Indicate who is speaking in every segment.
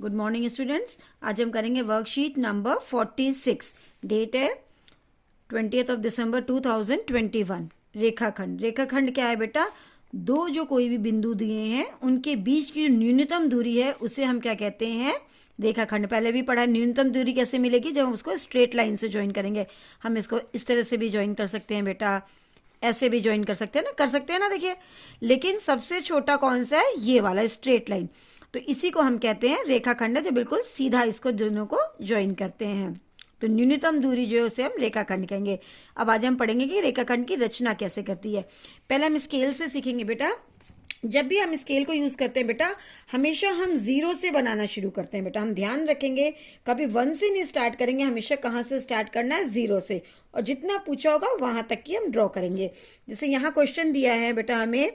Speaker 1: Good morning students. आज हम करेंगे वर्कशीट नंबर 46। डेट है 20 दिसंबर 2021। रेखाखंड। रेखाखंड क्या है बेटा? दो जो कोई भी बिंदु दिए हैं उनके बीच की न्यूनतम दूरी है उसे हम क्या कहते हैं? रेखाखंड। पहले भी पढ़ा। न्यूनतम दूरी कैसे मिलेगी? जब हम उसको स्ट्रेट लाइन से ज्वाइन करेंगे। हम इसको इस तरह से भी ज्वाइन कर सकते हैं बेटा, ऐसे भी ज्वाइन कर सकते हैं ना, कर सकते हैं ना। देखिए, लेकिन सबसे छोटा कौन सा है? ये वाला स्ट्रेट लाइन। तो इसी को हम कहते हैं रेखाखंड, जो बिल्कुल सीधा इसको दोनों को ज्वाइन करते हैं। तो न्यूनतम दूरी जो है उसे हम रेखाखंड कहेंगे। अब आज हम पढ़ेंगे कि रेखाखंड की रचना कैसे करती है। पहले हम स्केल से सीखेंगे बेटा। जब भी हम स्केल को यूज करते हैं बेटा, हमेशा हम 0 से बनाना शुरू करते हैं बेटा। हम ध्यान रखेंगे, कभी 1 से नहीं स्टार्ट करेंगे, हमेशा कहाँ से स्टार्ट करना है? 0 से। और जितना पूछा होगा वहां तक की हम ड्रॉ करेंगे। जैसे यहाँ क्वेश्चन दिया है बेटा हमें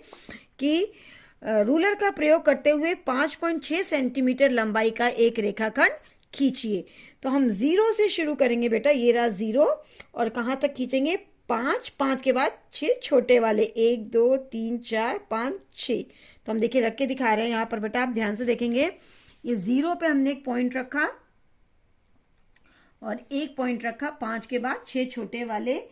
Speaker 1: कि रूलर का प्रयोग करते हुए 5.6 सेंटीमीटर लंबाई का एक रेखाखंड खींचिए। तो हम 0 से शुरू करेंगे बेटा। ये रहा 0 और कहाँ तक खींचेंगे? 5 के बाद 6 छोटे वाले, 1 2 3 4 5 6। तो हम देखिए रख के दिखा रहे हैं यहाँ पर बेटा, आप ध्यान से देखेंगे। ये 0 पे हमने एक पॉइंट रखा और एक पॉइंट रखा, 5 के बाद 6 छोटे वाले,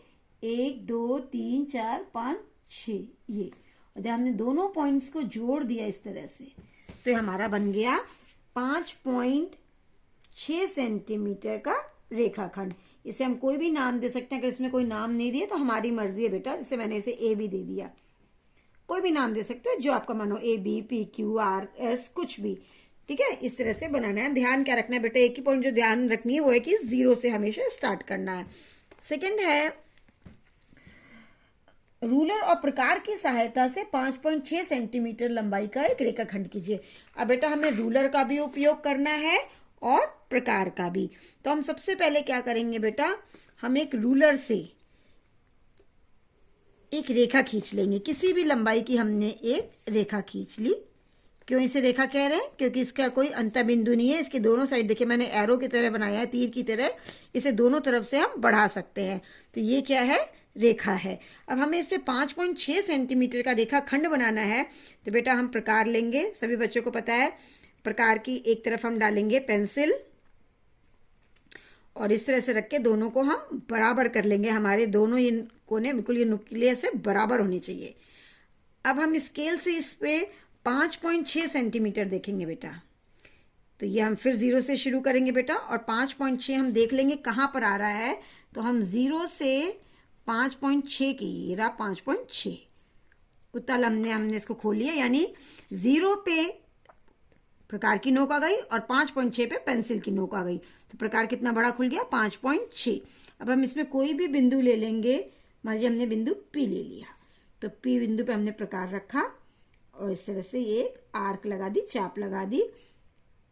Speaker 1: 1 2 3 4 5 6। ये और जब हमने दोनों पॉइंट्स को जोड़ दिया इस तरह से, तो हमारा बन गया 5.6 सेंटीमीटर का रेखाखंड। इसे हम कोई भी नाम दे सकते हैं। अगर इसमें कोई नाम नहीं दिए तो हमारी मर्जी है बेटा। जैसे मैंने इसे ए बी दे दिया, कोई भी नाम दे सकते हो जो आपका मानो, A B P Q R S, कुछ भी। ठीक है, इस तरह से बनाना है। ध्यान क्या रखना है बेटा? एक ही पॉइंट जो ध्यान रखनी है वो है कि 0 से हमेशा स्टार्ट करना है। सेकेंड है, रूलर और प्रकार की सहायता से 5.6 सेंटीमीटर लंबाई का एक रेखाखंड कीजिए। अब बेटा हमें रूलर का भी उपयोग करना है और प्रकार का भी। तो हम सबसे पहले क्या करेंगे बेटा? हम एक रूलर से एक रेखा खींच लेंगे। किसी भी लंबाई की हमने एक रेखा खींच ली। क्यों इसे रेखा कह रहे हैं? क्योंकि इसका कोई अंत बिंदु नहीं है। इसके दोनों साइड देखिए मैंने एरो की तरह बनाया है, तीर की तरह। इसे दोनों तरफ से हम बढ़ा सकते हैं। तो ये क्या है? रेखा है। अब हमें इस पे 5.6 सेंटीमीटर का रेखाखंड बनाना है। तो बेटा हम प्रकार लेंगे। सभी बच्चों को पता है, प्रकार की एक तरफ हम डालेंगे पेंसिल और इस तरह से रख के दोनों को हम बराबर कर लेंगे। हमारे दोनों ये कोने बिल्कुल ये नुकीले से बराबर होने चाहिए। अब हम स्केल से इस पे 5.6 सेंटीमीटर देखेंगे बेटा। तो ये हम फिर 0 से शुरू करेंगे बेटा और 5.6 हम देख लेंगे कहाँ पर आ रहा है। तो हम 0 से 5.6 की, ये रहा 5.6 उत्तल हमने इसको खोल लिया। यानी 0 पे प्रकार की नोक आ गई और 5.6 पे पेंसिल की नोक आ गई। तो प्रकार कितना बड़ा खुल गया? 5.6। अब हम इसमें कोई भी बिंदु ले लेंगे। मान लीजिए हमने बिंदु P ले लिया, तो P बिंदु पे हमने प्रकार रखा और इस तरह से एक आर्क लगा दी, चाप लगा दी,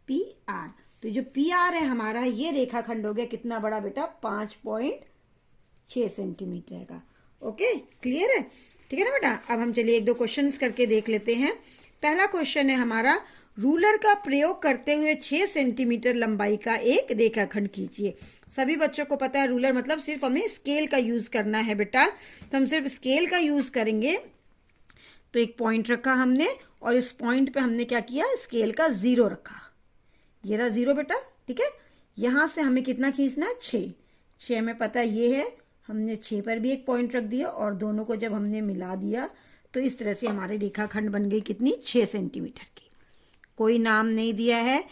Speaker 1: PR। तो जो PR है हमारा, ये रेखाखंड हो गया कितना बड़ा बेटा? 5.6 सेंटीमीटर का। ओके, क्लियर है? ठीक है ना बेटा? अब हम चलिए एक दो क्वेश्चंस करके देख लेते हैं। पहला क्वेश्चन है हमारा, रूलर का प्रयोग करते हुए 6 सेंटीमीटर लंबाई का एक रेखाखंड खींचिए। सभी बच्चों को पता है रूलर मतलब सिर्फ हमें स्केल का यूज करना है बेटा। तो हम सिर्फ स्केल का यूज करेंगे। तो एक पॉइंट रखा हमने और इस पॉइंट पे हमने क्या किया? स्केल का 0 रखा। ये रहा 0 बेटा। ठीक है, यहां से हमें कितना खींचना है? 6 में पता है ये है। हमने 6 पर भी एक पॉइंट रख दिया और दोनों को जब हमने मिला दिया तो इस तरह से हमारी रेखाखंड बन गई कितनी? 6 सेंटीमीटर की। कोई नाम नहीं दिया है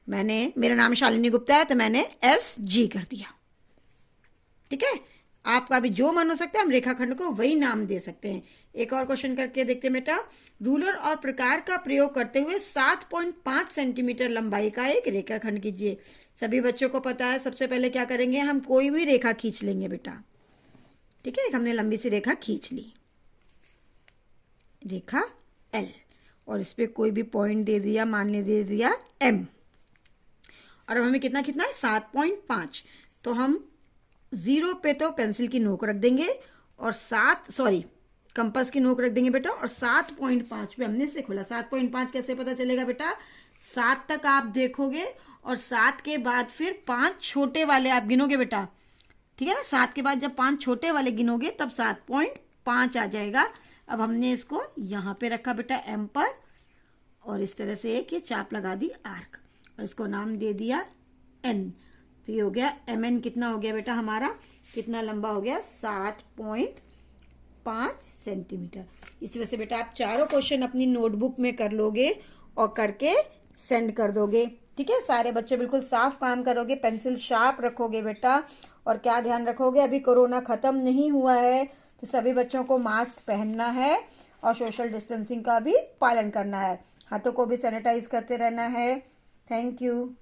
Speaker 1: मैंने। मेरा नाम शालिनी गुप्ता है तो मैंने SG कर दिया। ठीक है, आपका भी जो मन हो सकता है, हम रेखाखंड को वही नाम दे सकते हैं। एक और क्वेश्चन करके देखते हैं बेटा। रूलर और प्रकार का प्रयोग करते हुए 7.5 सेंटीमीटर लंबाई का एक रेखाखंड कीजिए। सभी बच्चों को पता है सबसे पहले क्या करेंगे? हम कोई भी रेखा खींच लेंगे बेटा। ठीक है, एक हमने लंबी सी रेखा खींच ली, रेखा L, और इस पे कोई भी पॉइंट दे दिया, मान ले दे दिया M। और अब हमें कितना खींचना है? 7.5। तो हम 0 पे तो पेंसिल की नोक रख देंगे और कंपास की नोक रख देंगे बेटा। और 7.5 पे हमने इसे खोला। 7.5 कैसे पता चलेगा बेटा? 7 तक आप देखोगे और 7 के बाद फिर 5 छोटे वाले आप गिनोगे बेटा। ठीक है ना? 7 के बाद जब 5 छोटे वाले गिनोगे तब 7.5 आ जाएगा। अब हमने इसको यहाँ पे रखा बेटा M पर और इस तरह से एक ये चाप लगा दी आर्क। और इसको नाम दे दिया n। तो ये हो गया mn। कितना हो गया बेटा हमारा, कितना लंबा हो गया, 7.5 सेंटीमीटर। इस तरह से बेटा आप चारों क्वेश्चन अपनी नोटबुक में कर लोगे और करके सेंड कर दोगे। ठीक है, सारे बच्चे बिल्कुल साफ काम करोगे, पेंसिल शार्प रखोगे बेटा। और क्या ध्यान रखोगे, अभी कोरोना खत्म नहीं हुआ है तो सभी बच्चों को मास्क पहनना है और सोशल डिस्टेंसिंग का भी पालन करना है। हाथों को भी सैनिटाइज करते रहना है। Thank you.